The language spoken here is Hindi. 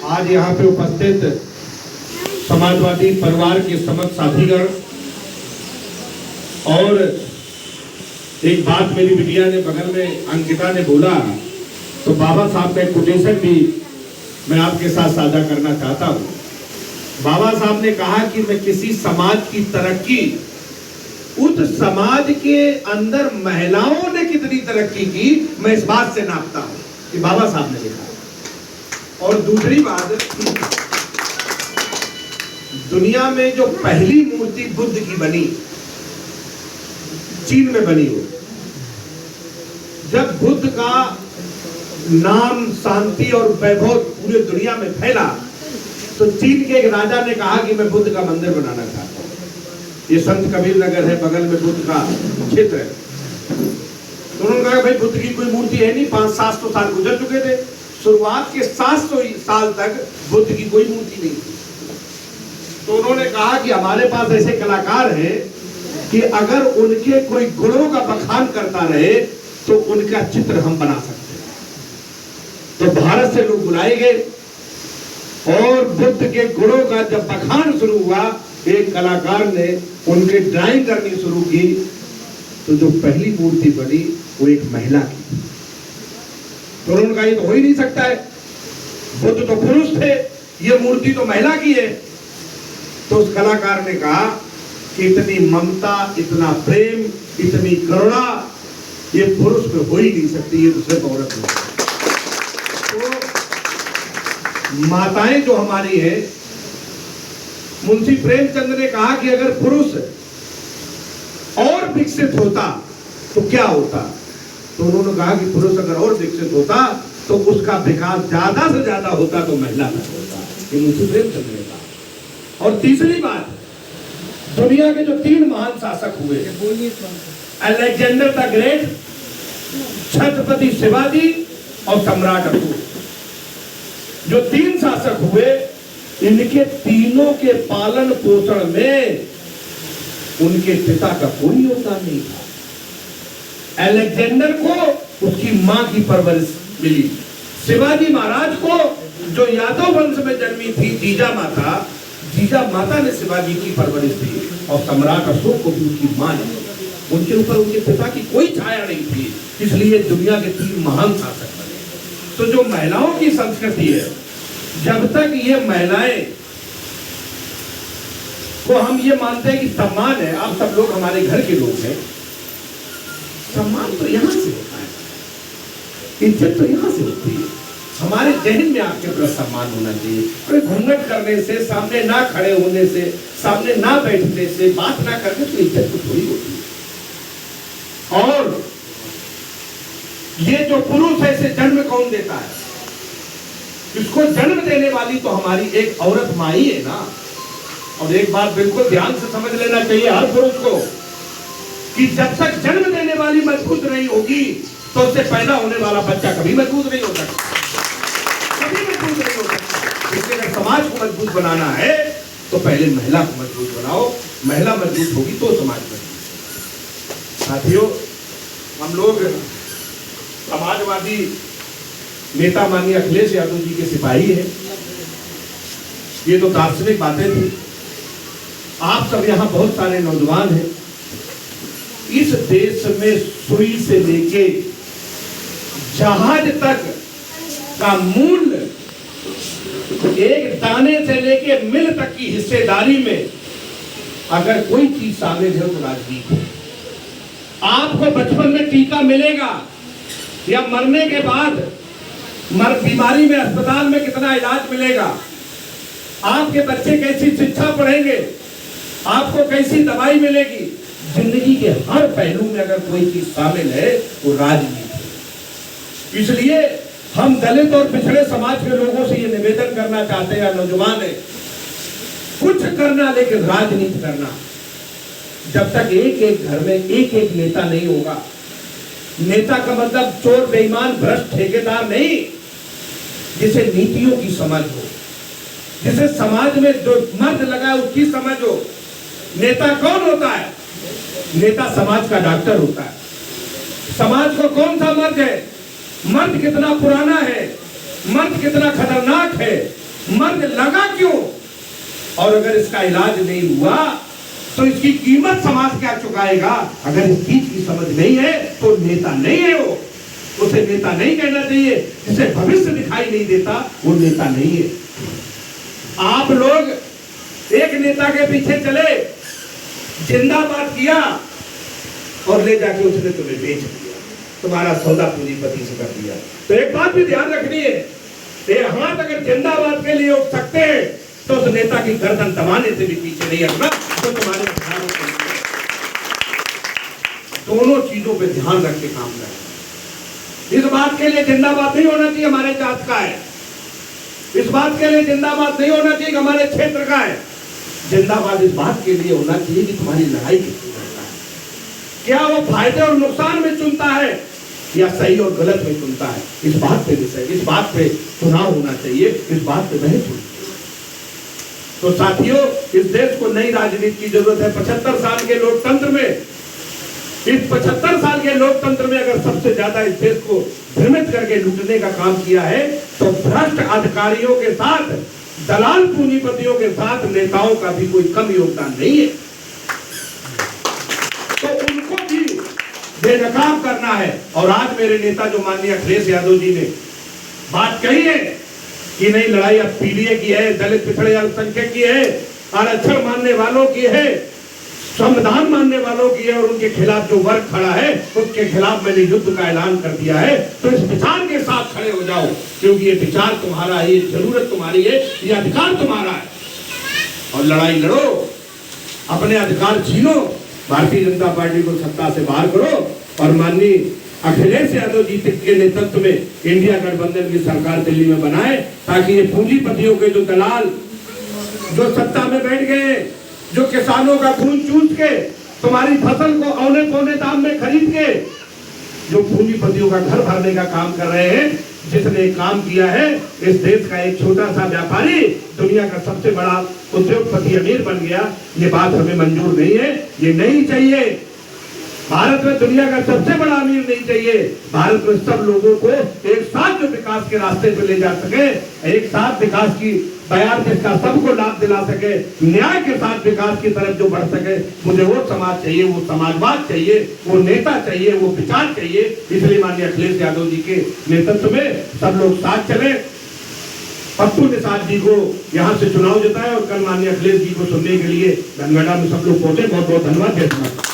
आज यहाँ पे उपस्थित समाजवादी परिवार के समस्त साथीगण, और एक बात मेरी बिटिया ने बगल में अंकिता ने बोला, तो बाबा साहब का एक कोटेशन भी मैं आपके साथ साझा करना चाहता हूँ। बाबा साहब ने कहा कि मैं किसी समाज की तरक्की उस समाज के अंदर महिलाओं ने कितनी तरक्की की, मैं इस बात से नापता हूं कि बाबा साहब ने लिखा। और दूसरी बात, दुनिया में जो पहली मूर्ति बुद्ध की बनी, चीन में बनी हो, जब बुद्ध का नाम, शांति और वैभव पूरे दुनिया में फैला, तो चीन के एक राजा ने कहा कि मैं बुद्ध का मंदिर बनाना चाहता हूं। ये संत कबीर नगर है, बगल में बुद्ध का क्षेत्र है। तो उन्होंने कहा भाई बुद्ध की कोई मूर्ति है नहीं, 500-700 साल गुजर चुके थे, शुरुआत के 700 साल तक बुद्ध की कोई मूर्ति नहीं थी। तो उन्होंने कहा कि हमारे पास ऐसे कलाकार हैं कि अगर उनके कोई गुणों का बखान करता रहे तो उनका चित्र हम बना सकते हैं। तो भारत से लोग बुलाए गए और बुद्ध के गुणों का जब बखान शुरू हुआ, एक कलाकार ने उनके ड्राइंग करनी शुरू की, तो जो पहली मूर्ति बनी वो एक महिला की। तो उन्होंने कहा ये तो हो ही नहीं सकता है, बुद्ध तो पुरुष थे, ये मूर्ति तो महिला की है। तो उस कलाकार ने कहा कि इतनी ममता, इतना प्रेम, इतनी करुणा ये पुरुष में हो ही नहीं सकती, ये तो सिर्फ औरत में। तो माताएं जो हमारी हैं, मुंशी प्रेमचंद ने कहा कि अगर पुरुष और विकसित होता तो क्या होता। तो उन्होंने कहा कि पुरुष अगर और विकसित होता तो उसका विकास ज्यादा से ज्यादा होता तो महिला में होता। ये मुंशी प्रेमचंद ने कहा। और तीसरी बात, दुनिया के जो 3 महान शासक हुए, Alexander the great, Chhatrapati Shivaji और सम्राट अशोक, जो 3 शासक हुए, इनके तीनों के पालन पोषण में उनके पिता का कोई योगदान नहीं था। अलेक्जेंडर को उसकी मां की परवरिश मिली, शिवाजी महाराज को जो यादव वंश में जन्मी थी जीजा माता ने शिवाजी की परवरिश दी, और सम्राट अशोक को भी उसकी मां ने, उनके ऊपर उनके पिता की कोई छाया नहीं थी, इसलिए दुनिया के 3 महान शासक बने। तो जो महिलाओं की संस्कृति है, जब तक ये महिलाएं को हम ये मानते हैं कि सम्मान है, आप सब लोग हमारे घर के लोग हैं, सम्मान तो यहां से होता है, इज्जत तो यहां से होती है। हमारे जहन में आपके प्रति सम्मान होना चाहिए। कोई घूंघट करने से, सामने ना खड़े होने से, सामने ना बैठने से, बात ना करने से इज्जत तो थोड़ी होती है। और ये जो पुरुष है, इसे जन्म कौन देता है? इसको जन्म देने वाली तो हमारी एक औरत मां ही है ना। और एक बात बिल्कुल ध्यान से समझ लेना चाहिए हर पुरुष को, कि जब तक जन्म देने वाली मजबूत नहीं होगी तो उससे पैदा होने वाला बच्चा कभी मजबूत नहीं हो सकता, कभी मजबूत नहीं हो सकता। इसलिए अगर समाज को मजबूत बनाना है तो पहले महिला को मजबूत बनाओ, महिला मजबूत होगी तो समाज मजबूत। साथियों, हम लोग समाजवादी नेता माननीय अखिलेश यादव जी के सिपाही हैं। ये तो दार्शनिक बातें थी। आप सब यहाँ बहुत सारे नौजवान हैं। इस देश में सुई से लेके जहाज तक का मूल्य, एक दाने से लेके मिल तक की हिस्सेदारी में अगर कोई चीज शामिल है तो राजनीति है। आपको बचपन में टीका मिलेगा या मरने के बाद बीमारी में अस्पताल में कितना इलाज मिलेगा, आपके बच्चे कैसी शिक्षा पढ़ेंगे, आपको कैसी दवाई मिलेगी, जिंदगी के हर पहलू में अगर कोई चीज शामिल है वो राजनीति है। इसलिए हम दलित और पिछड़े समाज के लोगों से ये निवेदन करना चाहते हैं, नौजवान है, कुछ करना लेकिन राजनीति करना। जब तक एक एक घर में एक एक नेता नहीं होगा, नेता का मतलब चोर, बेईमान, भ्रष्ट, ठेकेदार नहीं, जिसे नीतियों की समझ हो, जिसे समाज में जो मर्द लगा है उसकी समझ हो। नेता कौन होता है? नेता समाज का डॉक्टर होता है। समाज को कौन सा मर्द है, मर्द कितना पुराना है, मर्द कितना खतरनाक है, मर्द लगा क्यों, और अगर इसका इलाज नहीं हुआ तो इसकी कीमत समाज क्या चुकाएगा। अगर इस चीज की समझ नहीं है तो नेता नहीं है वो, उसे नेता नहीं कहना चाहिए। जिसे भविष्य दिखाई नहीं देता वो नेता नहीं है। आप लोग एक नेता के पीछे चले, जिंदाबाद किया और ले जाके उसने तुम्हें बेच दिया, तुम्हारा सौदा पूंजीपति से कर दिया। तो एक बात भी ध्यान रखनी है, ये हाथ अगर जिंदाबाद के लिए उठ सकते हैं तो उस नेता की गर्दन दबाने से भी पीछे नहीं हटना, तो तुम्हारे अधिकारों के लिए दोनों चीजों पे ध्यान रख के काम करें। इस बात के लिए जिंदाबाद नहीं होना चाहिए हमारे जात का है, इस बात के लिए जिंदाबाद नहीं होना चाहिए कि हमारे क्षेत्र का है। जिंदाबाद इस बात के लिए होना चाहिए कि तुम्हारी लड़ाई किससे लड़ता है, क्या वो फायदे और नुकसान में चुनता है या सही और गलत में चुनता है। इस बात पे विषय, इस बात पे चुनाव होना चाहिए, इस बात पे बहस होनी चाहिए। तो साथियों, इस देश को नई राजनीति की जरूरत है। 75 साल के लोकतंत्र में, इस 75 साल के लोकतंत्र में अगर सबसे ज्यादा इस देश को भ्रमित करके लूटने का काम किया है तो भ्रष्ट अधिकारियों के साथ, दलाल पूंजीपतियों के साथ नेताओं का भी कोई कम योगदान नहीं है। तो उनको भी बेनकाब करना है। और आज मेरे नेता जो माननीय अखिलेश यादव जी ने बात कही है कि नहीं, लड़ाई अब पीडीए की है, दलित पिछड़े अल्पसंख्यक की है, आरक्षण मानने वालों की है, संविधान मानने वालों की है, और उनके खिलाफ जो वर्ग खड़ा है उसके खिलाफ मैंने युद्ध का ऐलान कर दिया है। तो इस विचार के साथ खड़े हो जाओ, क्योंकि ये विचार तुम्हारा है, ये जरूरत तुम्हारी है, ये अधिकार तुम्हारा है। और लड़ाई लड़ो, अपने अधिकार छीनो, भारतीय जनता पार्टी को सत्ता से बाहर करो और माननीय अखिलेश यादव जी के नेतृत्व में इंडिया गठबंधन की सरकार दिल्ली में बनाए, ताकि ये पूंजीपतियों के जो दलाल जो सत्ता में बैठ गए, जो किसानों का खून चूस के तुम्हारी फसल को औने पौने दाम में खरीद के जो पूंजीपतियों का घर भरने का काम कर रहे हैं, जिसने काम किया है, इस देश का एक छोटा सा व्यापारी दुनिया का सबसे बड़ा उद्योगपति अमीर बन गया, ये बात हमें मंजूर नहीं है, ये नहीं चाहिए। भारत में दुनिया का सबसे बड़ा अमीर नहीं चाहिए। भारत में सब लोगों को एक साथ जो विकास के रास्ते पे ले जा सके, एक साथ विकास की बयान जिसका सबको लाभ दिला सके, न्याय के साथ विकास की तरफ जो बढ़ सके, मुझे वो समाज चाहिए, वो समाजवाद चाहिए, वो नेता चाहिए, वो विचार चाहिए। इसलिए माननीय अखिलेश यादव जी के नेतृत्व में सब लोग साथ चले, पप्पू निषाद जी को यहाँ से चुनाव जिताए और कल माननीय अखिलेश जी को सुनने के लिए धनगढ़ा में सब लोग पहुंचे। बहुत बहुत धन्यवाद।